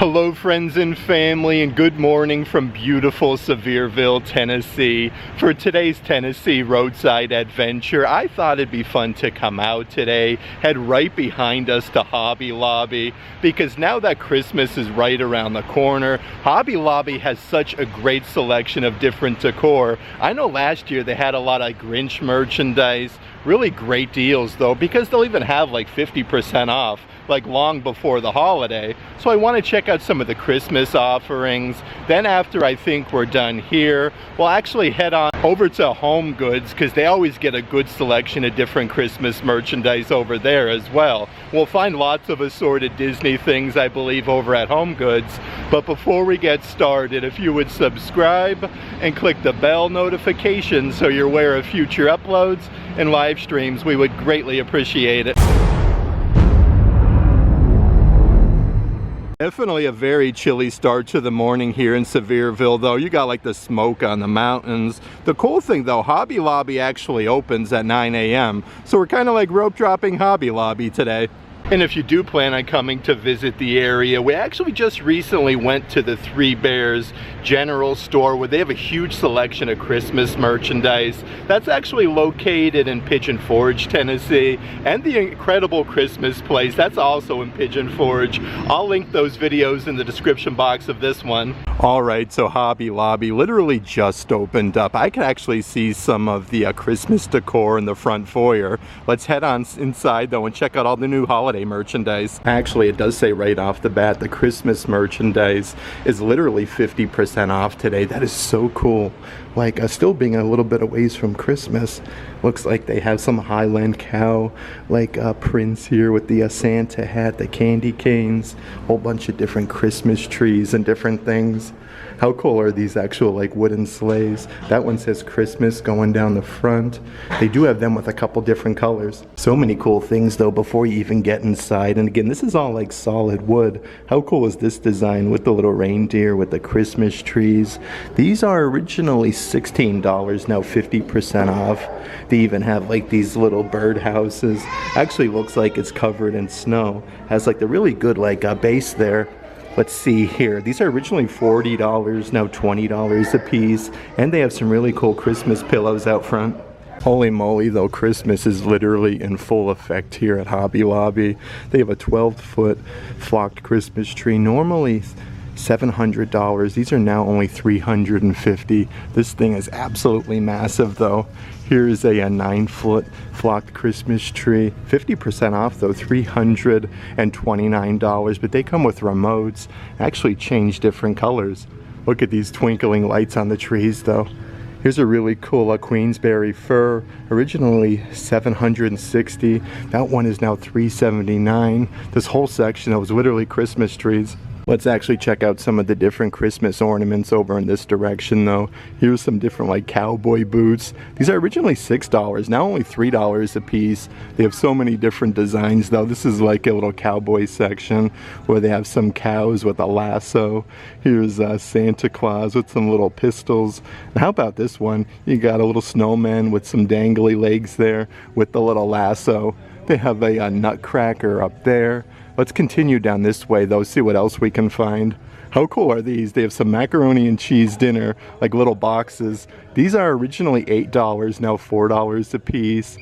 Hello friends and family, and good morning from beautiful Sevierville, Tennessee. For today's Tennessee roadside adventure, I thought it'd be fun to come out today, head right behind us to Hobby Lobby, because now that Christmas is right around the corner, Hobby Lobby has such a great selection of different decor. I know last year they had a lot of Grinch merchandise, really great deals though, because they'll even have like 50% off. Like long before the holiday. So I want to check out some of the Christmas offerings. Then after I think we're done here, we'll actually head on over to HomeGoods, because they always get a good selection of different Christmas merchandise over there as well. We'll find lots of assorted Disney things, I believe, over at HomeGoods. But before we get started, if you would subscribe and click the bell notification so you're aware of future uploads and live streams, we would greatly appreciate it. Definitely a very chilly start to the morning here in Sevierville though. You got like the smoke on the mountains. The cool thing though, Hobby Lobby actually opens at 9 a.m. So we're kind of like rope dropping Hobby Lobby today. And if you do plan on coming to visit the area, we actually just recently went to the Three Bears General Store, where they have a huge selection of Christmas merchandise. That's actually located in Pigeon Forge, Tennessee. And the incredible Christmas place, that's also in Pigeon Forge. I'll link those videos in the description box of this one. Alright, so Hobby Lobby literally just opened up. I can actually see some of the Christmas decor in the front foyer. Let's head on inside though and check out all the new holiday merchandise. Actually, it does say right off the bat, the Christmas merchandise is literally 50% off today. That is so cool. Like, still being a little bit away from Christmas. Looks like they have some Highland cow, like prints here with the Santa hat, the candy canes, a whole bunch of different Christmas trees and different things. How cool are these actual like wooden sleighs? That one says Christmas going down the front. They do have them with a couple different colors. So many cool things though before you even get inside. And again, this is all like solid wood. How cool is this design with the little reindeer with the Christmas trees? These are originally $16, now 50% off. They even have like these little bird houses. Actually looks like it's covered in snow. Has like the really good like base there. Let's see here. These are originally $40, now $20 a piece. And they have some really cool Christmas pillows out front. Holy moly though, Christmas is literally in full effect here at Hobby Lobby. They have a 12-foot flocked Christmas tree. Normally $700. These are now only $350. This thing is absolutely massive though. Here's a 9-foot flocked Christmas tree. 50% off though, $329. But they come with remotes. Actually change different colors. Look at these twinkling lights on the trees though. Here's a really cool Queensberry fir. Originally $760. That one is now $379. This whole section was literally Christmas trees. Let's actually check out some of the different Christmas ornaments over in this direction though. Here's some different like cowboy boots. These are originally $6, now only $3 a piece. They have so many different designs though. This is like a little cowboy section where they have some cows with a lasso. Here's Santa Claus with some little pistols. And how about this one? You got a little snowman with some dangly legs there with the little lasso. They have a nutcracker up there. Let's continue down this way though, see what else we can find. How cool are these? They have some macaroni and cheese dinner, like little boxes. These are originally $8, now $4 a piece.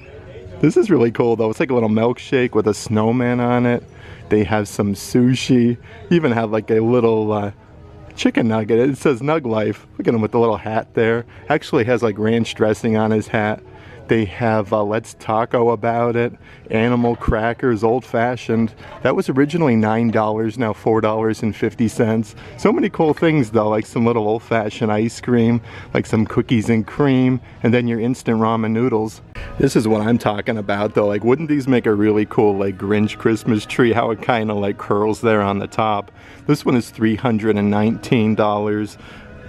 This is really cool though. It's like a little milkshake with a snowman on it. They have some sushi. Even have like a little chicken nugget. It says Nug Life. Look at him with the little hat there. Actually has like ranch dressing on his hat. They have Let's Taco About It, animal crackers, old-fashioned. That was originally $9, now $4.50. So many cool things though, like some little old-fashioned ice cream, like some cookies and cream, and then your instant ramen noodles. This is what I'm talking about though. Like, wouldn't these make a really cool like Grinch Christmas tree? How it kind of like curls there on the top. This one is $319.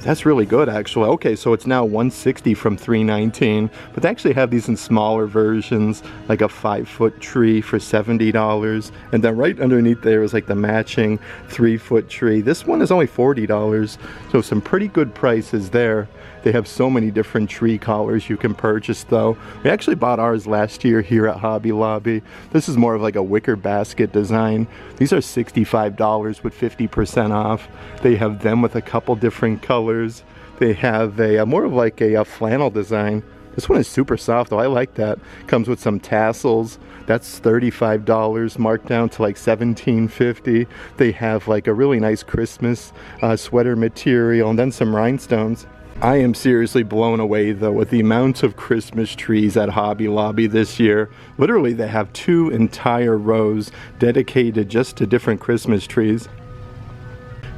That's really good, actually. Okay, so it's now $160 from $319, but they actually have these in smaller versions, like a 5-foot tree for $70, and then right underneath there is like the matching 3-foot tree. This one is only $40, so some pretty good prices there. They have so many different tree collars you can purchase though. We actually bought ours last year here at Hobby Lobby. This is more of like a wicker basket design. These are $65 with 50% off. They have them with a couple different colors. They have a more of like a flannel design. This one is super soft though, I like that. Comes with some tassels. That's $35, marked down to like $17.50. They have like a really nice Christmas sweater material and then some rhinestones. I am seriously blown away though with the amount of Christmas trees at Hobby Lobby this year. Literally they have 2 entire rows dedicated just to different Christmas trees.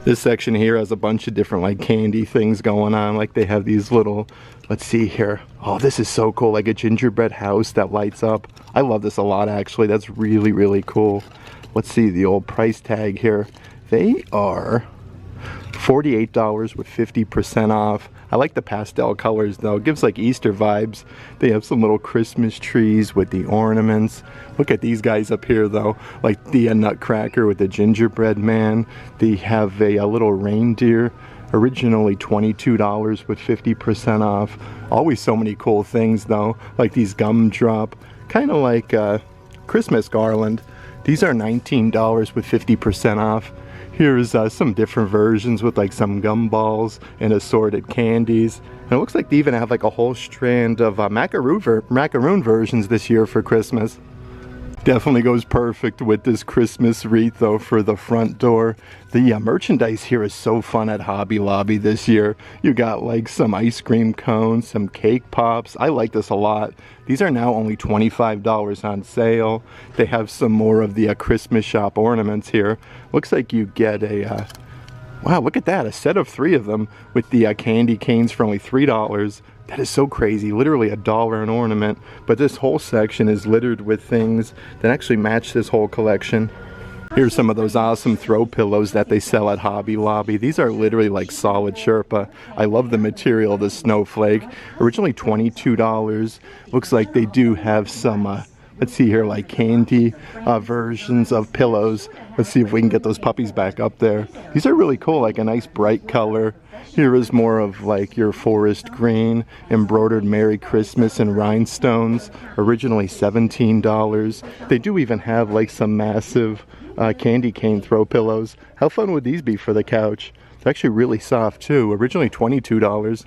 This section here has a bunch of different like candy things going on. Like they have these little, let's see here. Oh, this is so cool, like a gingerbread house that lights up. I love this a lot actually. That's really, really cool. Let's see the old price tag here. They are $48 with 50% off. I like the pastel colors though. It gives like Easter vibes. They have some little Christmas trees with the ornaments. Look at these guys up here though, like the nutcracker with the gingerbread man. They have a little reindeer, originally $22 with 50% off. Always so many cool things though, like these gumdrop, kind of like Christmas garland. These are $19 with 50% off. Here's some different versions with like some gumballs and assorted candies. And it looks like they even have like a whole strand of macaroon versions this year for Christmas. Definitely goes perfect with this Christmas wreath though for the front door. The merchandise here is so fun at Hobby Lobby this year. You got like some ice cream cones, some cake pops. I like this a lot. These are now only $25 on sale. They have some more of the Christmas shop ornaments here. Looks like you get a, wow, look at that, a set of 3 of them with the candy canes for only $3. That is so crazy, literally $1 an ornament. But this whole section is littered with things that actually match this whole collection. Here's some of those awesome throw pillows that they sell at Hobby Lobby. These are literally like solid Sherpa. I love the material of the snowflake. Originally $22. Looks like they do have some, let's see here, like candy versions of pillows. Let's see if we can get those puppies back up there. These are really cool, like a nice bright color. Here is more of like your forest green, embroidered Merry Christmas and rhinestones. Originally $17. They do even have like some massive candy cane throw pillows. How fun would these be for the couch? They're actually really soft too. Originally $22.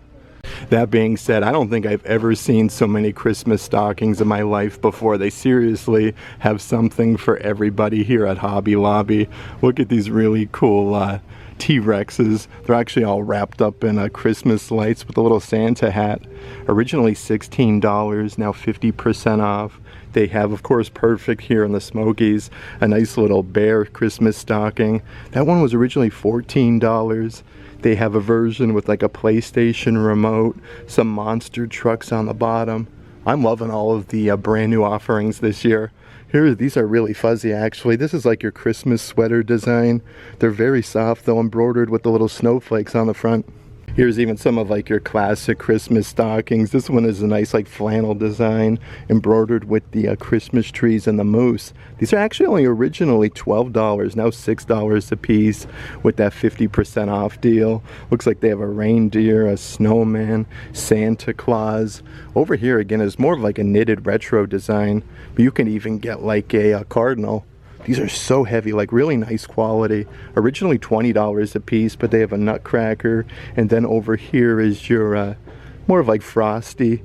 That being said, I don't think I've ever seen so many Christmas stockings in my life before. They seriously have something for everybody here at Hobby Lobby. Look at these really cool T-Rexes. They're actually all wrapped up in Christmas lights with a little Santa hat. Originally $16, now 50% off. They have, of course, perfect here in the Smokies, a nice little bear Christmas stocking. That one was originally $14. They have a version with like a PlayStation remote, some monster trucks on the bottom. I'm loving all of the brand new offerings this year. These are really fuzzy actually. This is like your Christmas sweater design. They're very soft though, embroidered with the little snowflakes on the front. Here's even some of like your classic Christmas stockings. This one is a nice like flannel design, embroidered with the Christmas trees and the moose. These are actually only originally $12, now $6 a piece with that 50% off deal. Looks like they have a reindeer, a snowman, Santa Claus. Over here again is more of like a knitted retro design, but you can even get like a cardinal. These are so heavy, like really nice quality. Originally $20 a piece, but they have a nutcracker. And then over here is your more of like frosty.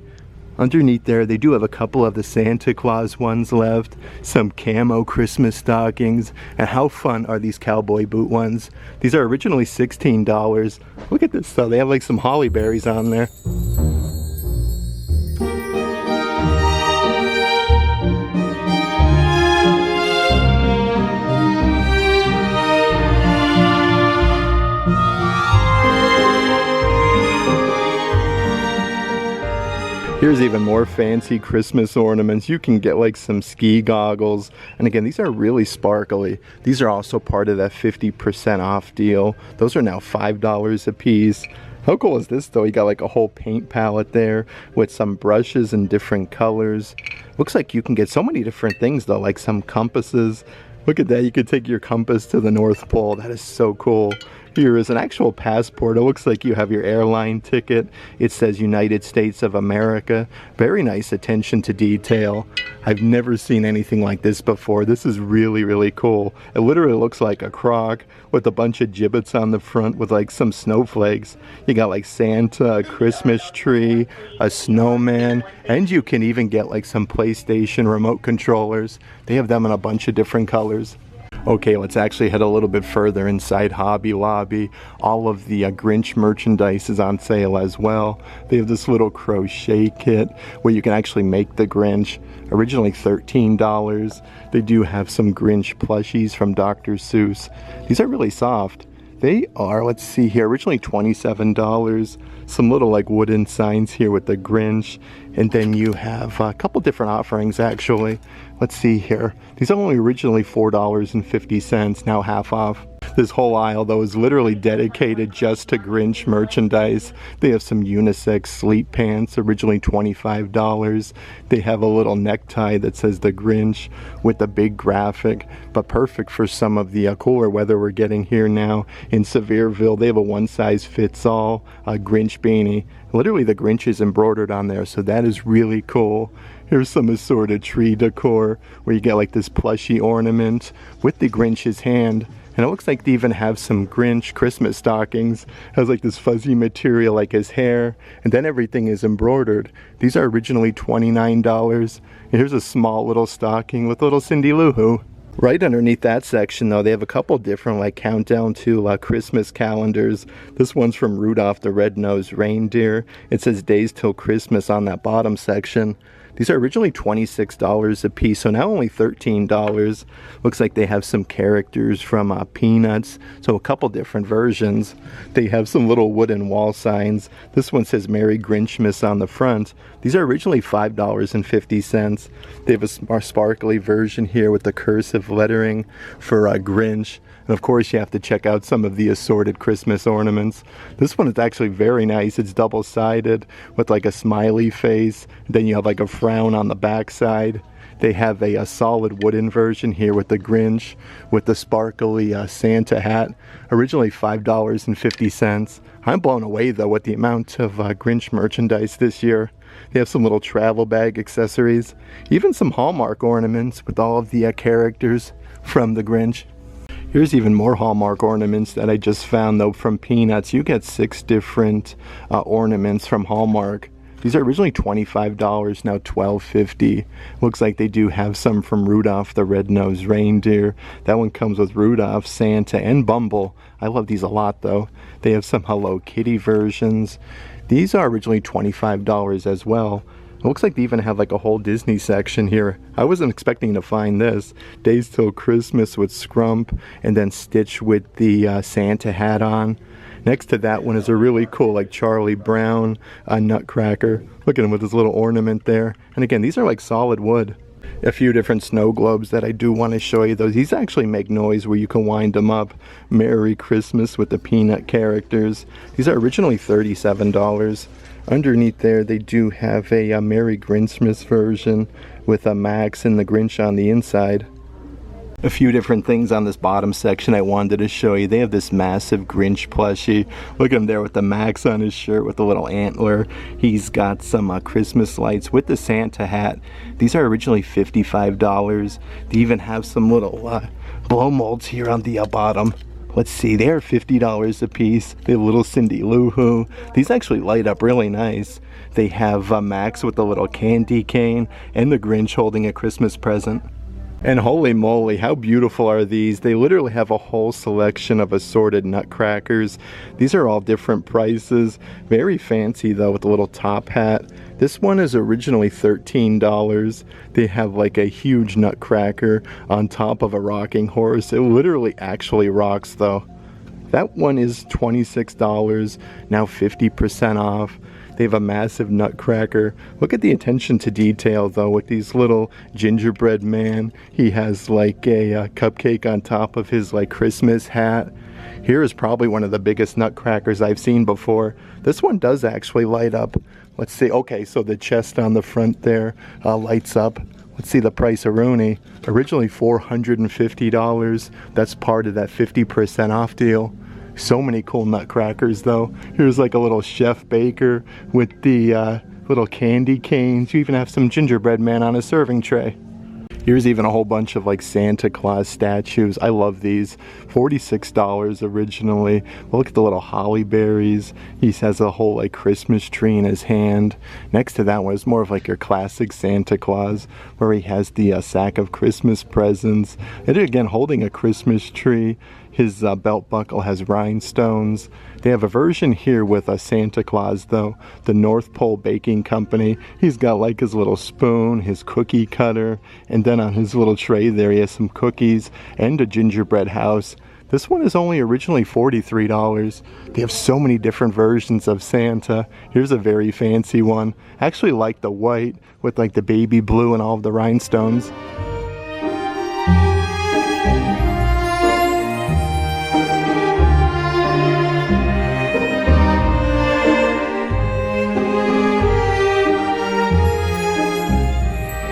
Underneath there, they do have a couple of the Santa Claus ones left. Some camo Christmas stockings. And how fun are these cowboy boot ones? These are originally $16. Look at this though, they have like some holly berries on there. Here's even more fancy Christmas ornaments. You can get like some ski goggles. And again, these are really sparkly. These are also part of that 50% off deal. Those are now $5 a piece. How cool is this though? You got like a whole paint palette there with some brushes in different colors. Looks like you can get so many different things though, like some compasses. Look at that, you could take your compass to the North Pole. That is so cool. Here is an actual passport. It looks like you have your airline ticket. It says United States of America. Very nice attention to detail. I've never seen anything like this before. This is really, really cool. It literally looks like a crock with a bunch of gibbets on the front with like some snowflakes. You got like Santa, a Christmas tree, a snowman, and you can even get like some PlayStation remote controllers. They have them in a bunch of different colors. Okay, let's actually head a little bit further inside Hobby Lobby. All of the Grinch merchandise is on sale as well. They have this little crochet kit where you can actually make the Grinch. Originally $13. They do have some Grinch plushies from Dr. Seuss. These are really soft. They are, let's see here, originally $27. Some little like wooden signs here with the Grinch. And then you have a couple different offerings actually. Let's see here. These are only originally $4.50, now half off. This whole aisle though is literally dedicated just to Grinch merchandise. They have some unisex sleep pants, originally $25. They have a little necktie that says the Grinch with the big graphic, but perfect for some of the cooler weather we're getting here now in Sevierville. They have a one-size-fits-all Grinch beanie. Literally the Grinch is embroidered on there, so that is really cool. Here's some assorted tree decor where you get like this plushy ornament with the Grinch's hand. And it looks like they even have some Grinch Christmas stockings. Has like this fuzzy material like his hair. And then everything is embroidered. These are originally $29. And here's a small little stocking with little Cindy Lou Who. Right underneath that section though, they have a couple different like countdown to Christmas calendars. This one's from Rudolph the Red-Nosed Reindeer. It says days till Christmas on that bottom section. These are originally $26 a piece, so now only $13. Looks like they have some characters from Peanuts, so a couple different versions. They have some little wooden wall signs. This one says Merry Grinchmas on the front. These are originally $5.50. They have a more sparkly version here with the cursive lettering for Grinch. And of course you have to check out some of the assorted Christmas ornaments. This one is actually very nice. It's double-sided with like a smiley face. Then you have like a frown on the back side. They have a solid wooden version here with the Grinch with the sparkly Santa hat. Originally $5.50. I'm blown away though with the amount of Grinch merchandise this year. They have some little travel bag accessories. Even some Hallmark ornaments with all of the characters from the Grinch. Here's even more Hallmark ornaments that I just found though from Peanuts. You get 6 different ornaments from Hallmark. These are originally $25, now $12.50. Looks like they do have some from Rudolph the Red-Nosed Reindeer. That one comes with Rudolph, Santa, and Bumble. I love these a lot though. They have some Hello Kitty versions. These are originally $25 as well. It looks like they even have like a whole Disney section here. I wasn't expecting to find this. Days Till Christmas with Scrump, and then Stitch with the Santa hat on. Next to that one is a really cool like Charlie Brown Nutcracker. Look at him with his little ornament there. And again, these are like solid wood. A few different snow globes that I do want to show you. These actually make noise where you can wind them up. Merry Christmas with the Peanut characters. These are originally $37. Underneath there they do have a Merry Grinchmas version with a Max and the Grinch on the inside. A few different things on this bottom section I wanted to show you. They have this massive Grinch plushie. Look at him there with the Max on his shirt with the little antler. He's got some Christmas lights with the Santa hat. These are originally $55. They even have some little blow molds here on the bottom. Let's see, they are $50 a piece. They have little Cindy Lou Who. These actually light up really nice. They have Max with the little candy cane and the Grinch holding a Christmas present. And holy moly, how beautiful are these? They literally have a whole selection of assorted nutcrackers. These are all different prices. Very fancy though with the little top hat. This one is originally $13. They have like a huge nutcracker on top of a rocking horse. It literally actually rocks though. That one is $26, now 50% off. They have a massive nutcracker. Look at the attention to detail though with these little gingerbread man. He has like a cupcake on top of his like Christmas hat. Here is probably one of the biggest nutcrackers I've seen before. This one does actually light up. Let's see. Okay, so the chest on the front there lights up. Let's see the price of Rooney. Originally $450. That's part of that 50% off deal. So many cool nutcrackers though. Here's like a little chef baker with the little candy canes. You even have some gingerbread man on a serving tray. Here's even a whole bunch of like Santa Claus statues. I love these. $46 originally. But look at the little holly berries. He has a whole like Christmas tree in his hand. Next to that one is more of like your classic Santa Claus, where he has the sack of Christmas presents. And again, holding a Christmas tree. His belt buckle has rhinestones. They have a version here with a Santa Claus though, the North Pole Baking Company. He's got like his little spoon, his cookie cutter, and then on his little tray there he has some cookies and a gingerbread house. This one is only originally $43. They have so many different versions of Santa. Here's a very fancy one. I actually like the white with like the baby blue and all of the rhinestones.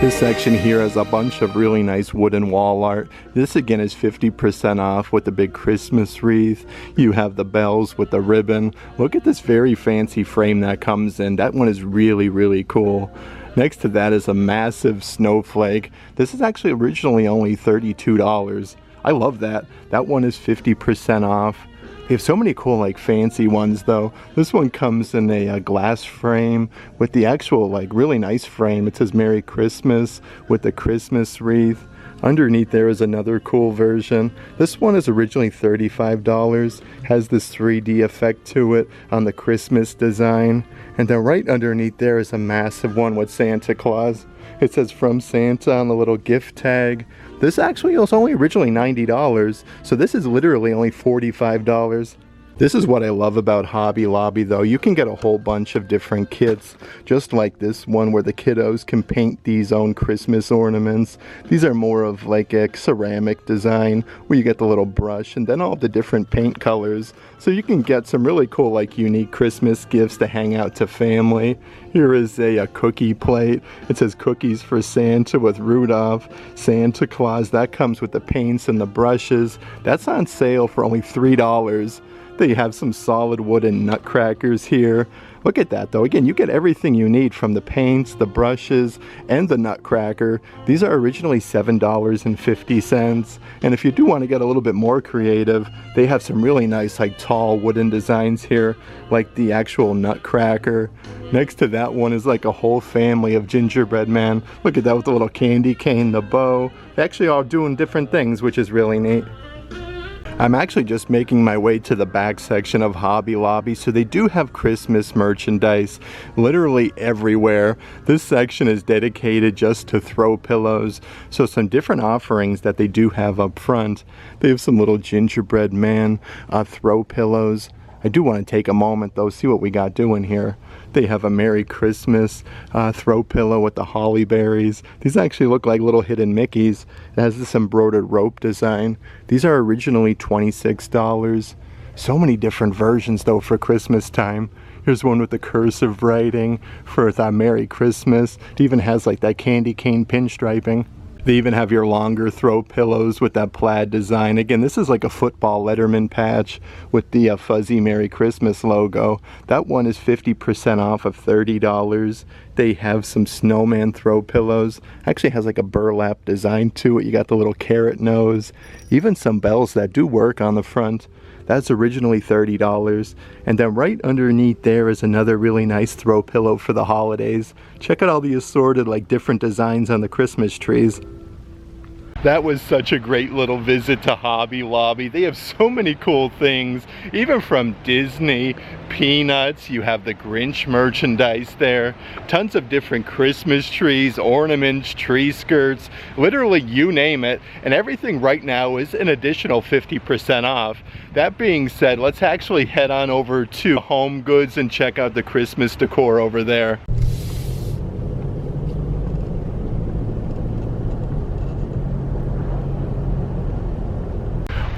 This section here has a bunch of really nice wooden wall art. This again is 50% off with the big Christmas wreath. You have the bells with the ribbon. Look at this very fancy frame that comes in. That one is really, really cool. Next to that is a massive snowflake. This is actually originally only $32. I love that. That one is 50% off. They have so many cool like fancy ones though. This one comes in a glass frame with the actual like really nice frame. It says Merry Christmas with the Christmas wreath. Underneath there is another cool version. This one is originally $35. Has this 3D effect to it on the Christmas design. And then right underneath there is a massive one with Santa Claus. It says From Santa on the little gift tag. This actually was only originally $90, so this is literally only $45. This is what I love about Hobby Lobby though. You can get a whole bunch of different kits, just like this one where the kiddos can paint these own Christmas ornaments. These are more of like a ceramic design where you get the little brush and then all the different paint colors. So you can get some really cool like unique Christmas gifts to hang out to family. Here is a cookie plate. It says Cookies for Santa with Rudolph, Santa Claus. That comes with the paints and the brushes. That's on sale for only $3. They have some solid wooden nutcrackers here. Look at that though. Again, you get everything you need from the paints, the brushes, and the nutcracker. These are originally $7.50. And if you do want to get a little bit more creative, they have some really nice like tall wooden designs here, like the actual nutcracker. Next to that one is like a whole family of gingerbread man. Look at that with the little candy cane, the bow. They're actually all doing different things, which is really neat. I'm actually just making my way to the back section of Hobby Lobby, so they do have Christmas merchandise literally everywhere. This section is dedicated just to throw pillows, so some different offerings that they do have up front. They have some little gingerbread man throw pillows. I do want to take a moment though, see what we got doing here. They have a Merry Christmas throw pillow with the holly berries. These actually look like little hidden Mickeys. It has this embroidered rope design. These are originally $26. So many different versions though for Christmas time. Here's one with the cursive writing for the Merry Christmas. It even has like that candy cane pinstriping. They even have your longer throw pillows with that plaid design. Again, this is like a football Letterman patch with the fuzzy Merry Christmas logo. That one is 50% off of $30. They have some snowman throw pillows. Actually has like a burlap design to it. You got the little carrot nose. Even some bells that do work on the front. That's originally $30. And then right underneath there is another really nice throw pillow for the holidays. Check out all the assorted like different designs on the Christmas trees. That was such a great little visit to Hobby Lobby. They have so many cool things, even from Disney, Peanuts, you have the Grinch merchandise there, tons of different Christmas trees, ornaments, tree skirts, literally you name it, and everything right now is an additional 50% off. That being said, let's actually head on over to HomeGoods and check out the Christmas decor over there.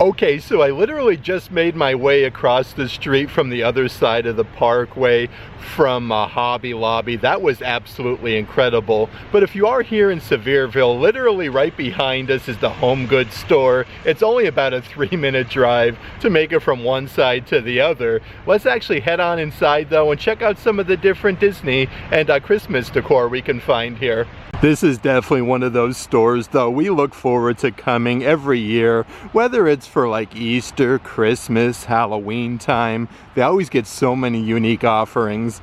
Okay, so I literally just made my way across the street from the other side of the parkway from Hobby Lobby. That was absolutely incredible. But if you are here in Sevierville, literally right behind us is the HomeGoods store. It's only about a 3-minute drive to make it from one side to the other. Let's actually head on inside though and check out some of the different Disney and Christmas decor we can find here. This is definitely one of those stores though we look forward to coming every year, whether it's for like Easter, Christmas, Halloween time. They always get so many unique offerings.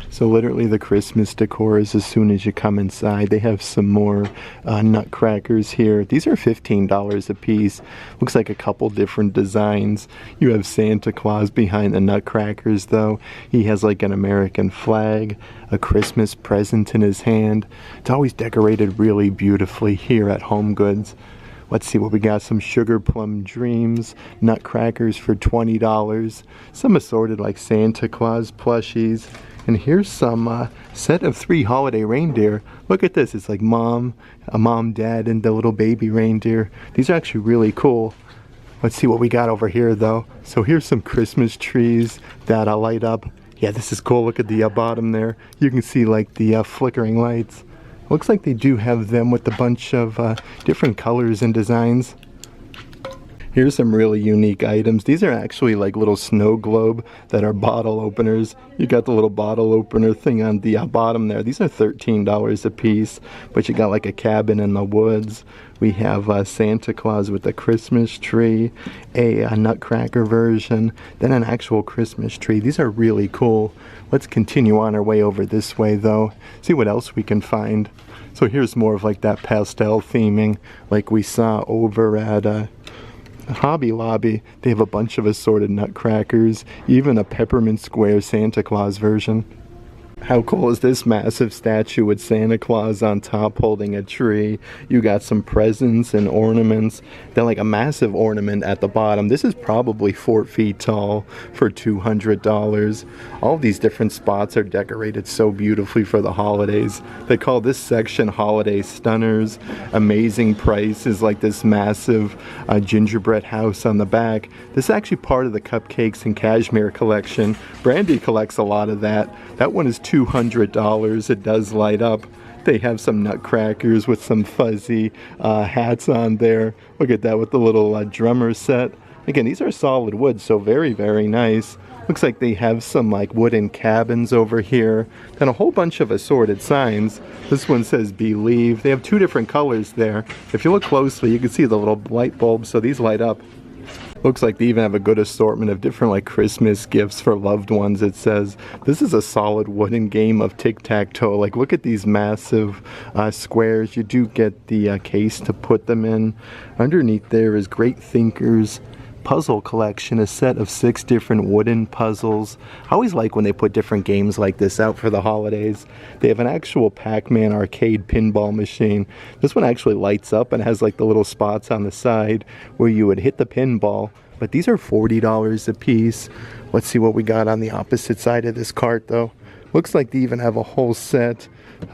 So literally the Christmas decor is as soon as you come inside. They have some more nutcrackers here. These are $15 a piece. Looks like a couple different designs. You have Santa Claus behind the nutcrackers though. He has like an American flag, a Christmas present in his hand. It's always decorated really beautifully here at HomeGoods. Let's see what we got. Some Sugar Plum Dreams, nutcrackers for $20. Some assorted like Santa Claus plushies. And here's some set of 3 holiday reindeer. Look at this. It's like a mom, dad, and the little baby reindeer. These are actually really cool. Let's see what we got over here though. So here's some Christmas trees that light up. Yeah, this is cool. Look at the bottom there. You can see like the flickering lights. Looks like they do have them with a bunch of different colors and designs. Here's some really unique items. These are actually like little snow globe that are bottle openers. You got the little bottle opener thing on the bottom there. These are $13 a piece, but you got like a cabin in the woods. We have Santa Claus with a Christmas tree, a nutcracker version, then an actual Christmas tree. These are really cool. Let's continue on our way over this way though, see what else we can find. So here's more of like that pastel theming like we saw over at Hobby Lobby. They have a bunch of assorted nutcrackers, even a peppermint square Santa Claus version. How cool is this massive statue with Santa Claus on top holding a tree? You got some presents and ornaments, then like a massive ornament at the bottom. This is probably 4 feet tall for $200. All these different spots are decorated so beautifully for the holidays. They call this section Holiday Stunners. Amazing price is like this massive gingerbread house on the back. This is actually part of the Cupcakes and Cashmere collection. Brandy collects a lot of that. That one is $200. It does light up. They have some nutcrackers with some fuzzy hats on there. Look at that with the little drummer set. Again, these are solid wood, so very, very nice. Looks like they have some like wooden cabins over here. Then a whole bunch of assorted signs. This one says Believe. They have 2 different colors there. If you look closely, you can see the little light bulbs, so these light up. Looks like they even have a good assortment of different like Christmas gifts for loved ones. It says this is a solid wooden game of tic-tac-toe. Like look at these massive squares. You do get the case to put them in. Underneath there is Great Thinkers puzzle collection, a set of 6 different wooden puzzles. I always like when they put different games like this out for the holidays. They have an actual Pac-Man arcade pinball machine. This one actually lights up and has like the little spots on the side where you would hit the pinball. But these are $40 a piece. Let's see what we got on the opposite side of this cart though. Looks like they even have a whole set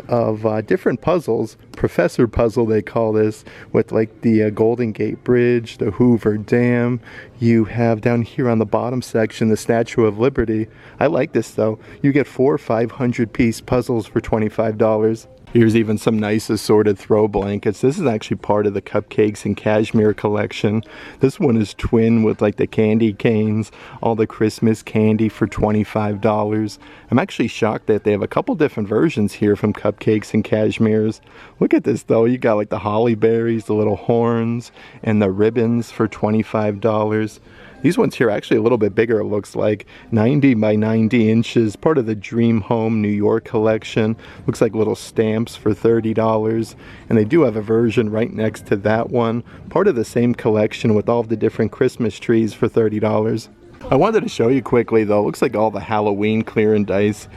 of different puzzles. Professor puzzle they call this, with like the Golden Gate Bridge, the Hoover Dam. You have down here on the bottom section the Statue of Liberty. I like this though. You get 4 500 piece puzzles for $25. Here's even some nice assorted throw blankets. This is actually part of the Cupcakes and Cashmere collection. This one is twin with like the candy canes, all the Christmas candy for $25. I'm actually shocked that they have a couple different versions here from Cupcakes and Cashmere's. Look at this though. You got like the holly berries, the little horns, and the ribbons for $25. These ones here are actually a little bit bigger, it looks like. 90 by 90 inches, part of the Dream Home New York collection. Looks like little stamps for $30. And they do have a version right next to that one, part of the same collection with all of the different Christmas trees for $30. I wanted to show you quickly though, looks like all the Halloween clearance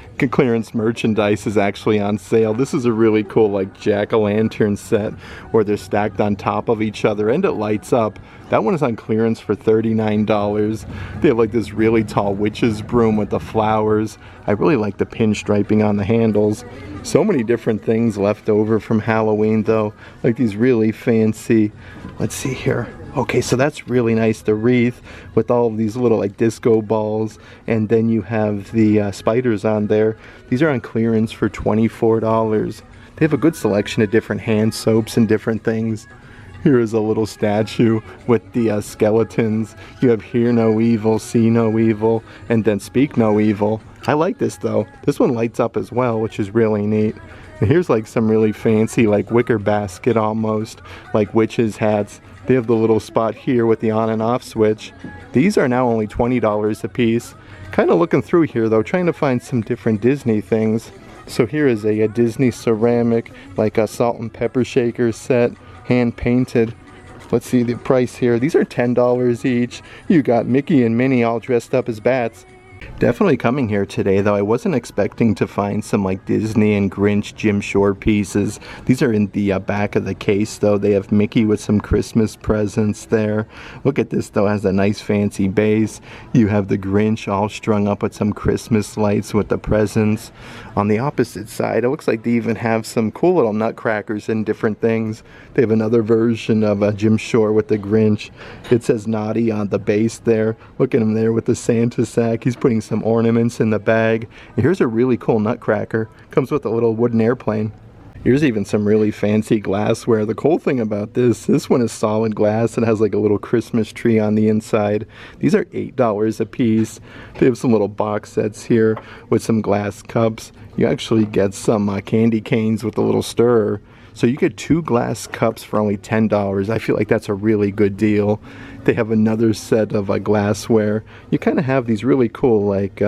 merchandise is actually on sale. This is a really cool like jack-o'-lantern set where they're stacked on top of each other and it lights up. That one is on clearance for $39. They have like this really tall witch's broom with the flowers. I really like the pinstriping on the handles. So many different things left over from Halloween though, like these really fancy, let's see here, Okay, so that's really nice, the wreath with all of these little like disco balls, and then you have the spiders on there. These are on clearance for $24. They have a good selection of different hand soaps and different things. Here is a little statue with the skeletons. You have Hear No Evil, See No Evil, and then Speak No Evil. I like this though. This one lights up as well, which is really neat. And here's like some really fancy like wicker basket almost, like witches' hats. They have the little spot here with the on and off switch. These are now only $20 a piece. Kind of looking through here though, trying to find some different Disney things. So here is a Disney ceramic, like a salt and pepper shaker set, hand painted. Let's see the price here. These are $10 each. You got Mickey and Minnie all dressed up as bats. Definitely coming here today though, I wasn't expecting to find some like Disney and Grinch Jim Shore pieces. These are in the back of the case though. They have Mickey with some Christmas presents there. Look at this though, it has a nice fancy base. You have the Grinch all strung up with some Christmas lights with the presents. On the opposite side, it looks like they even have some cool little nutcrackers and different things. They have another version of Jim Shore with the Grinch. It says Naughty on the base there. Look at him there with the Santa sack. He's putting some ornaments in the bag. And here's a really cool nutcracker. Comes with a little wooden airplane. Here's even some really fancy glassware. The cool thing about this one is solid glass. It has like a little Christmas tree on the inside. These are $8 a piece. They have some little box sets here with some glass cups. You actually get some candy canes with a little stirrer. So you get 2 glass cups for only $10. I feel like that's a really good deal. They have another set of glassware. You kind of have these really cool like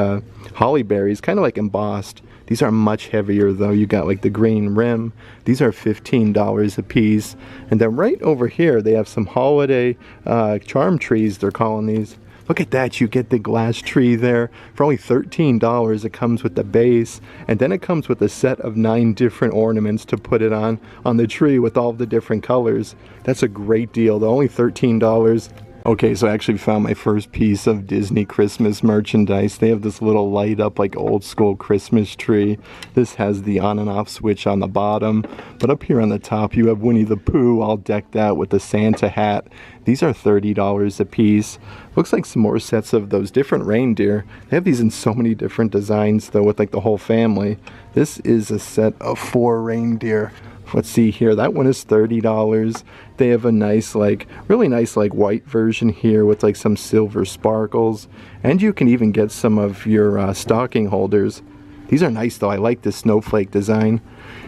holly berries, kind of like embossed. These are much heavier though. You got like the green rim. These are $15 a piece. And then right over here they have some holiday charm trees, they're calling these. Look at that, you get the glass tree there for only $13. It comes with the base, and then it comes with a set of 9 different ornaments to put it on the tree with all the different colors. That's a great deal though, only $13. Okay, so I actually found my first piece of Disney Christmas merchandise. They have this little light up like old school Christmas tree. This has the on and off switch on the bottom, but up here on the top you have Winnie the Pooh all decked out with the Santa hat. These are $30 a piece. Looks like some more sets of those different reindeer. They have these in so many different designs though with like the whole family. This is a set of 4 reindeer. Let's see here, that one is $30. They have a nice like, really nice like white version here with like some silver sparkles. And you can even get some of your stocking holders. These are nice though, I like this snowflake design.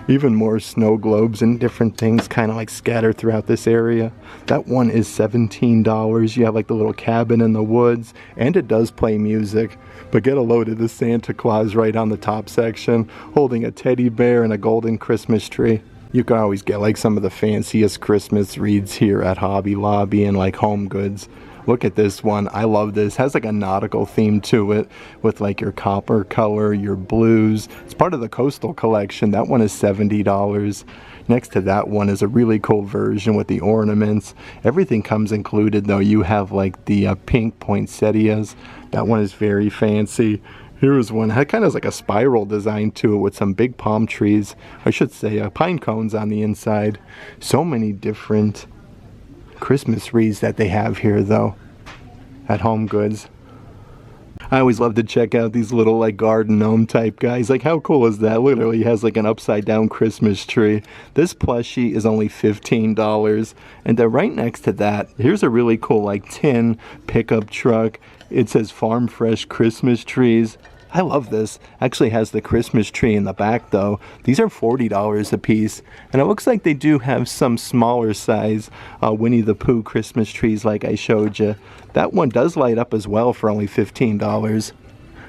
Even more snow globes and different things kind of like scattered throughout this area. That one is $17. You have like the little cabin in the woods, and it does play music. But get a load of the Santa Claus right on the top section, holding a teddy bear and a golden Christmas tree. You can always get like some of the fanciest Christmas wreaths here at Hobby Lobby and like HomeGoods. Look at this one. I love this. It has like a nautical theme to it with like your copper color, your blues. It's part of the Coastal collection. That one is $70. Next to that one is a really cool version with the ornaments. Everything comes included though. You have like the pink poinsettias. That one is very fancy. Here is one, it kind of has like a spiral design to it with some big palm trees. I should say pine cones on the inside. So many different Christmas wreaths that they have here though at HomeGoods. I always love to check out these little like garden gnome type guys. Like how cool is that? Literally has like an upside down Christmas tree. This plushie is only $15. And then right next to that, here's a really cool like tin pickup truck. It says Farm Fresh Christmas Trees. I love this. Actually has the Christmas tree in the back though. These are $40 a piece. And it looks like they do have some smaller size Winnie the Pooh Christmas trees like I showed you. That one does light up as well for only $15.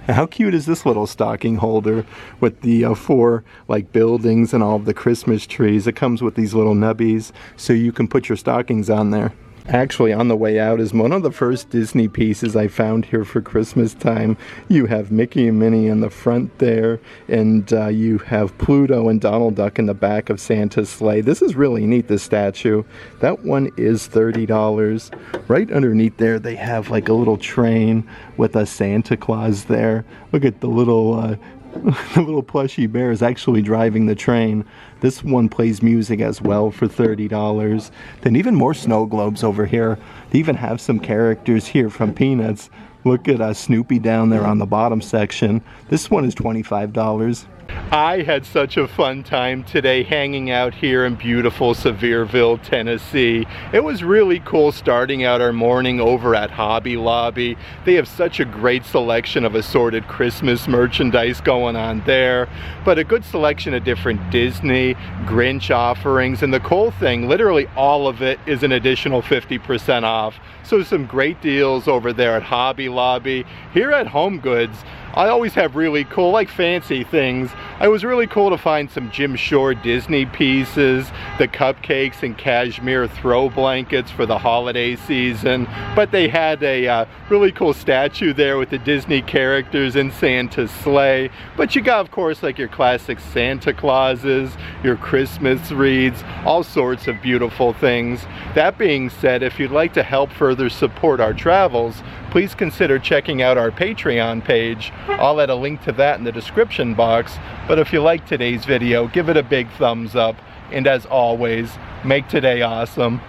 And how cute is this little stocking holder with the 4 like buildings and all of the Christmas trees. It comes with these little nubbies so you can put your stockings on there. Actually, on the way out is one of the first Disney pieces I found here for Christmas time. You have Mickey and Minnie in the front there, and you have Pluto and Donald Duck in the back of Santa's sleigh. This is really neat, this statue. That one is $30. Right underneath there, they have like a little train with a Santa Claus there. Look at the little The little plushy bear is actually driving the train. This one plays music as well for $30. Then even more snow globes over here. They even have some characters here from Peanuts. Look at Snoopy down there on the bottom section. This one is $25. I had such a fun time today hanging out here in beautiful Sevierville, Tennessee. It was really cool starting out our morning over at Hobby Lobby. They have such a great selection of assorted Christmas merchandise going on there, but a good selection of different Disney, Grinch offerings, and the cool thing, literally all of it is an additional 50% off. So some great deals over there at Hobby Lobby. Here at HomeGoods, I always have really cool, like fancy things. It was really cool to find some Jim Shore Disney pieces, the cupcakes and cashmere throw blankets for the holiday season. But they had a really cool statue there with the Disney characters in Santa's sleigh. But you got, of course, like your classic Santa Clauses, your Christmas wreaths, all sorts of beautiful things. That being said, if you'd like to help further support our travels, please consider checking out our Patreon page. I'll add a link to that in the description box. But if you like today's video, give it a big thumbs up. And as always, make today awesome.